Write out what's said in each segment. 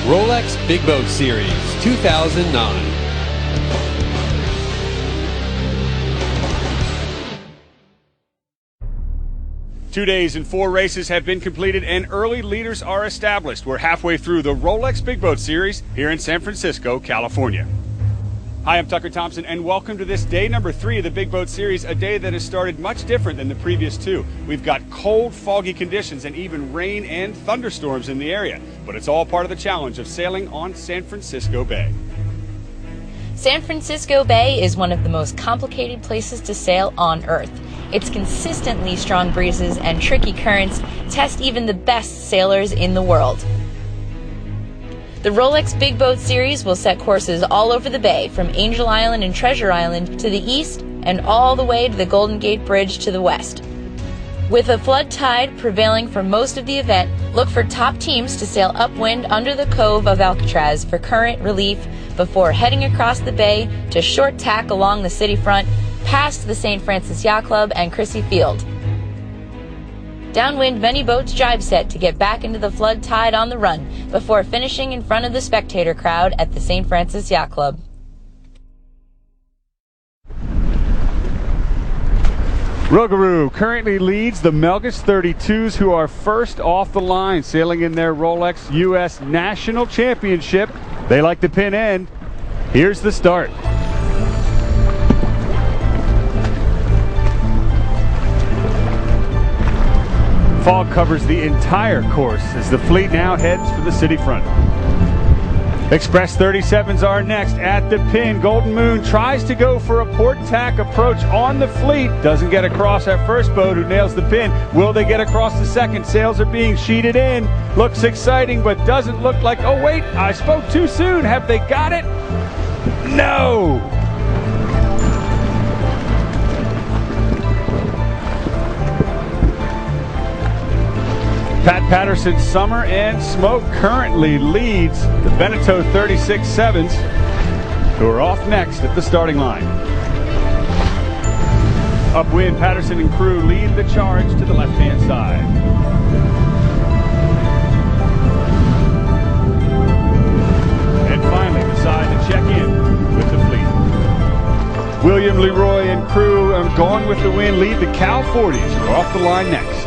Rolex Big Boat Series 2009. Two days and 4 races have been completed and early leaders are established. We're halfway through the Rolex Big Boat Series here in San Francisco, California. Hi, I'm Tucker Thompson and welcome to this day number 3 of the Big Boat Series, a day that has started much different than the previous 2. We've got cold, foggy conditions and even rain and thunderstorms in the area, but it's all part of the challenge of sailing on San Francisco Bay. San Francisco Bay is one of the most complicated places to sail on Earth. Its consistently strong breezes and tricky currents test even the best sailors in the world. The Rolex Big Boat Series will set courses all over the bay, from Angel Island and Treasure Island to the east and all the way to the Golden Gate Bridge to the west. With a flood tide prevailing for most of the event, look for top teams to sail upwind under the Cove of Alcatraz for current relief before heading across the bay to short tack along the city front past the St. Francis Yacht Club and Crissy Field. Downwind, many boats jibe set to get back into the flood tide on the run before finishing in front of the spectator crowd at the St. Francis Yacht Club. Rougarou currently leads the Melgus 32s, who are first off the line, sailing in their Rolex U.S. National Championship. They like the pin end. Here's the start. Fog covers the entire course as the fleet now heads for the city front. Express 37s are next at the pin. Golden Moon tries to go for a port tack approach on the fleet. Doesn't get across that first boat, who nails the pin. Will they get across the second? Sails are being sheeted in. Looks exciting, but doesn't look like... Oh, wait, I spoke too soon. Have they got it? No! Pat Patterson, Summer, and Smoke currently leads the Beneteau 36 sevens, who are off next at the starting line. Upwind, Patterson and crew lead the charge to the left-hand side. And finally decide to check in with the fleet. William Leroy and crew, Gone with the Wind, lead the Cal 40s, who are off the line next.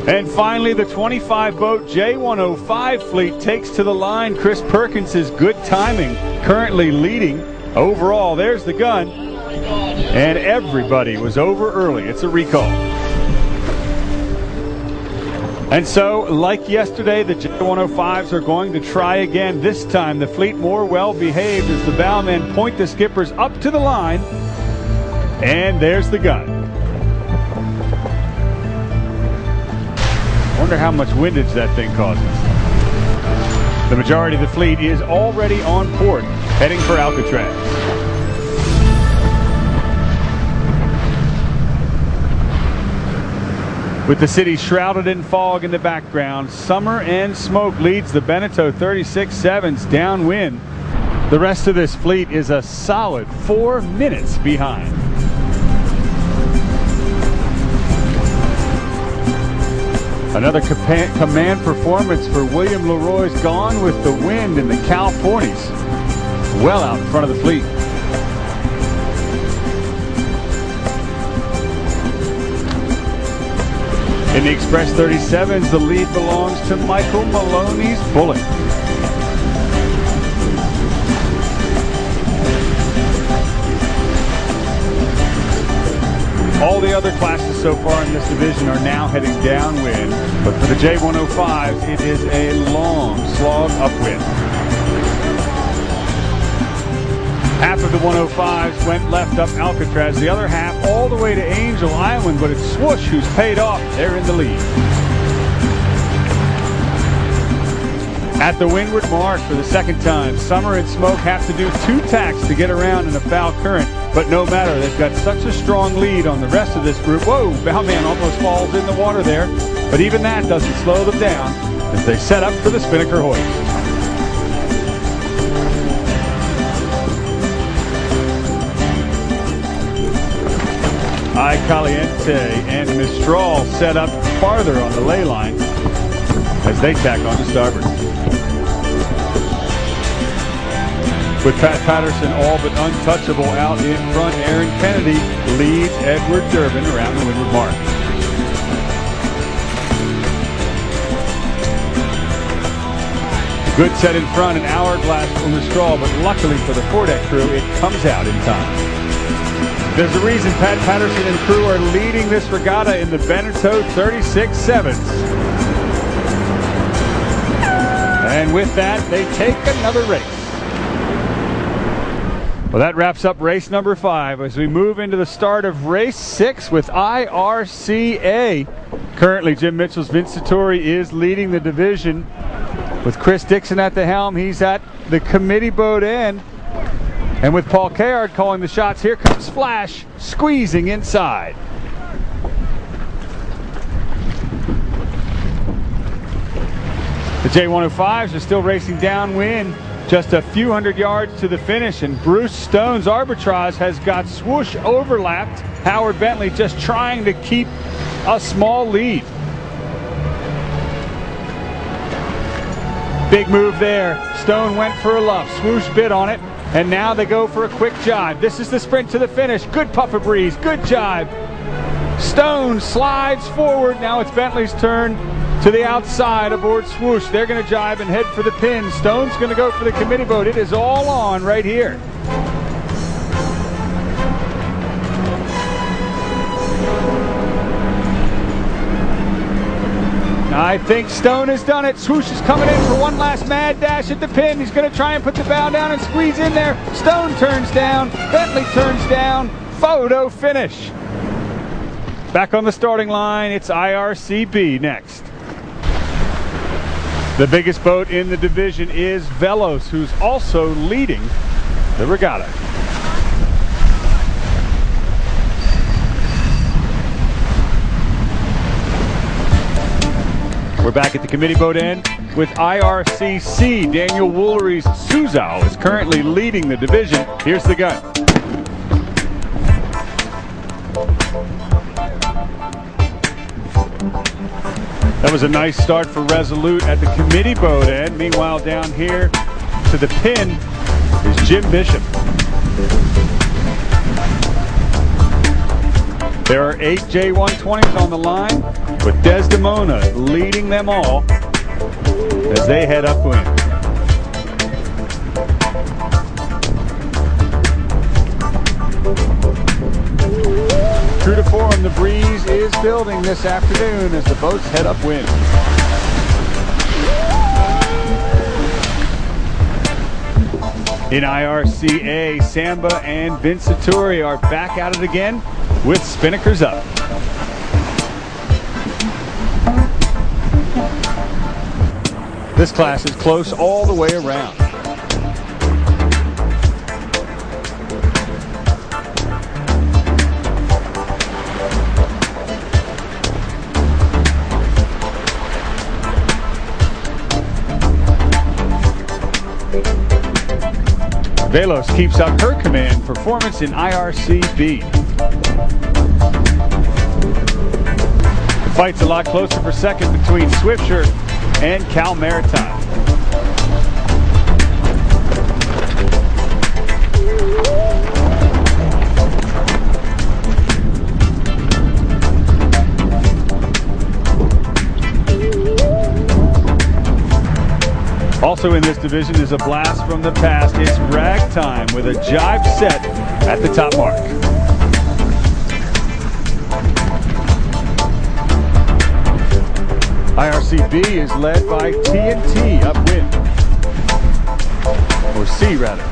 And finally, the 25-boat J105 fleet takes to the line. Chris Perkins' good timing currently leading. Overall, there's the gun. And everybody was over early. It's a recall. And so, like yesterday, the J105s are going to try again. This time, the fleet more well-behaved as the bowmen point the skippers up to the line. And there's the gun. Wonder how much windage that thing causes. The majority of the fleet is already on port, heading for Alcatraz. With the city shrouded in fog in the background, Summer and Smoke leads the Beneteau 36 sevens downwind. The rest of this fleet is a solid 4 minutes behind. Another command performance for William Leroy's Gone with the Wind in the Cal 40s. Well out in front of the fleet. In the Express 37s, the lead belongs to Michael Maloney's Bullet. All the other classes so far in this division are now heading downwind, but for the J105s, it is a long slog upwind. Half of the 105s went left up Alcatraz, the other half all the way to Angel Island, but it's Swoosh who's paid off. They're in the lead. At the windward mark for the second time, Summer and Smoke have to do 2 tacks to get around in a foul current. But no matter, they've got such a strong lead on the rest of this group. Whoa, bowman almost falls in the water there. But even that doesn't slow them down as they set up for the Spinnaker hoist. I Caliente and Mistral set up farther on the ley line as they tack on to starboard. With Pat Patterson all but untouchable out in front, Aaron Kennedy leads Edward Durbin around the windward mark. Good set in front, an hourglass for Mistral, but luckily for the foredeck crew, it comes out in time. There's a reason Pat Patterson and crew are leading this regatta in the Beneteau 36-7s. And with that, they take another race. Well, that wraps up race number 5 as we move into the start of race 6 with IRCA. Currently, Jim Mitchell's Vincitori is leading the division with Chris Dixon at the helm. He's at the committee boat end. And with Paul Kayard calling the shots, here comes Flash squeezing inside. The J105s are still racing downwind, just a few hundred yards to the finish, and Bruce Stone's Arbitrage has got swoosh overlapped. Howard Bentley just trying to keep a small lead. Big move there. Stone went for a luff. Swoosh bit on it. And now they go for a quick jibe. This is the sprint to the finish. Good puff of breeze. Good jibe. Stone slides forward. Now it's Bentley's turn to the outside aboard Swoosh. They're going to jibe and head for the pin. Stone's going to go for the committee boat. It is all on right here. I think Stone has done it. Swoosh is coming in for one last mad dash at the pin. He's going to try and put the bow down and squeeze in there. Stone turns down. Bentley turns down. Photo finish. Back on the starting line, it's IRCB next. The biggest boat in the division is Velos, who's also leading the regatta. We're back at the committee boat end with IRCC. Daniel Woolery's Suzhou is currently leading the division. Here's the gun. That was a nice start for Resolute at the committee boat end. Meanwhile, down here to the pin is Jim Bishop. There are 8 J120s on the line, with Desdemona leading them all as they head upwind. True to form, the breeze is building this afternoon as the boats head upwind. In IRCA, Samba and Vincitori are back at it again with spinnakers up. This class is close all the way around. Velos keeps up her command performance in IRCB. The fight's a lot closer for second between Swiftshirt and Cal Maritime. Also in this division is a blast from the past. It's Ragtime with a jibe set at the top mark. IRCB is led by TNT upwind, or C rather.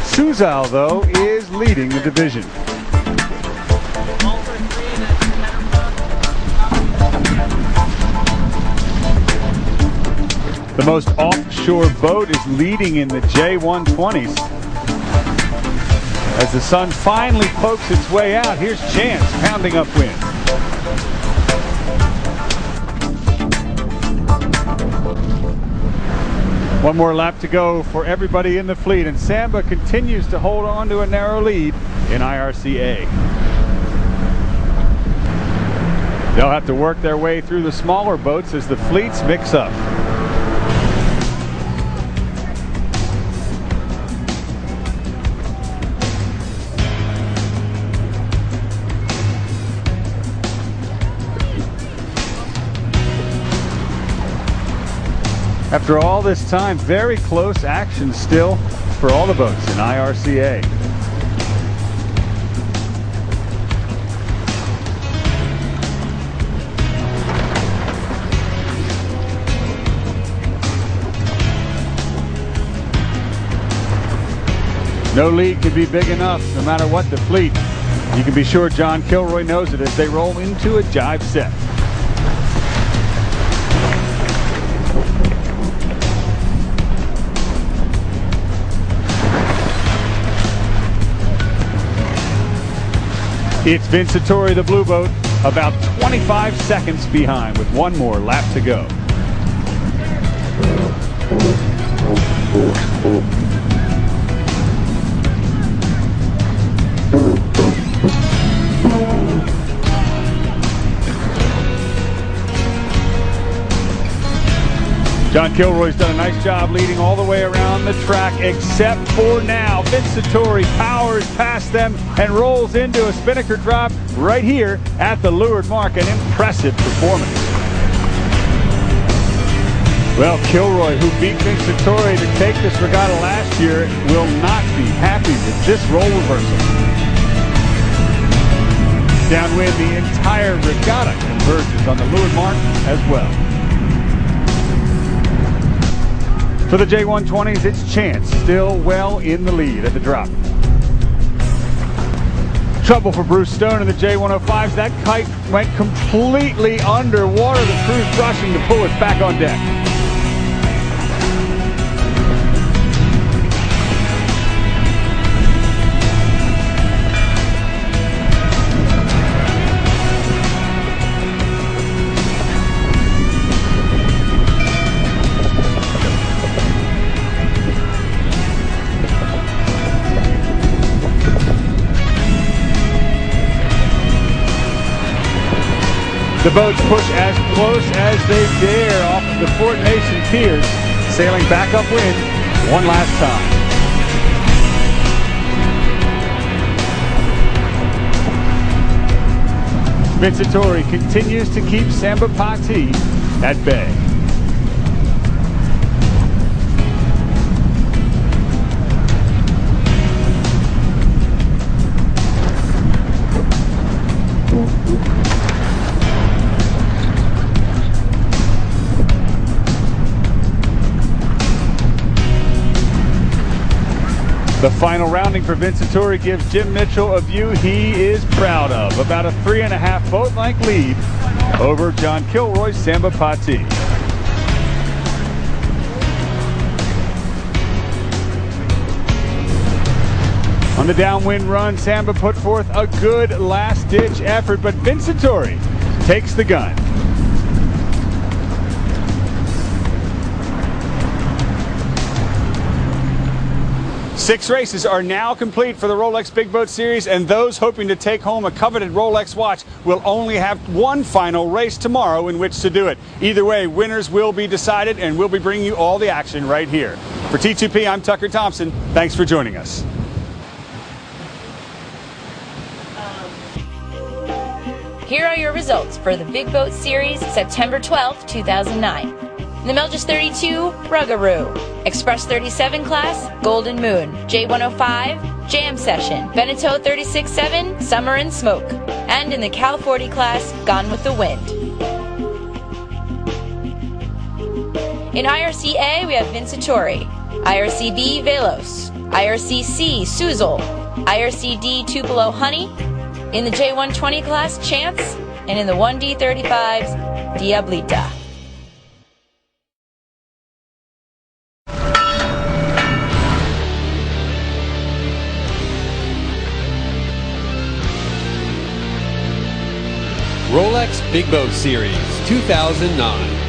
Suzhou, though, is leading the division. The most offshore boat is leading in the J120s. As the sun finally pokes its way out, here's Chance pounding upwind. One more lap to go for everybody in the fleet, and Samba continues to hold on to a narrow lead in IRCA. They'll have to work their way through the smaller boats as the fleets mix up. After all this time, very close action still for all the boats in IRCA. No lead can be big enough, no matter what the fleet. You can be sure John Kilroy knows it as they roll into a jibe set. It's Vincitori, the blue boat, about 25 seconds behind with one more lap to go. John Kilroy's done a nice job leading all the way around the track, except for now. Vincitori powers past them and rolls into a spinnaker drop right here at the leeward mark. An impressive performance. Well, Kilroy, who beat Vincitori to take this regatta last year, will not be happy with this role reversal. Downwind, the entire regatta converges on the leeward mark as well. For the J120s, it's Chance, still well in the lead at the drop. Trouble for Bruce Stone in the J105s. That kite went completely underwater. The crew's rushing to pull it back on deck. The boats push as close as they dare off of the Fort Mason piers, sailing back upwind one last time. Vincitori continues to keep Samba Pati at bay. The final rounding for Vincitori gives Jim Mitchell a view he is proud of. About a 3.5 boat length lead over John Kilroy's Samba Pati. On the downwind run, Samba put forth a good last-ditch effort, but Vincitori takes the gun. 6 races are now complete for the Rolex Big Boat Series, and those hoping to take home a coveted Rolex watch will only have one final race tomorrow in which to do it. Either way, winners will be decided, and we'll be bringing you all the action right here. For T2P, I'm Tucker Thompson. Thanks for joining us. Here are your results for the Big Boat Series, September 12, 2009. In the Melges 32, Ruggaroo. Express 37 class, Golden Moon. J105, Jam Session. Beneteau 36-7, Summer and Smoke. And in the Cal 40 class, Gone with the Wind. In IRCA, we have Vincitori. IRCB, Velos. IRCC, Suzel. IRCD, Tupelo Honey. In the J120 class, Chance. And in the 1D35s, Diablita. Rolex Big Boat Series 2009.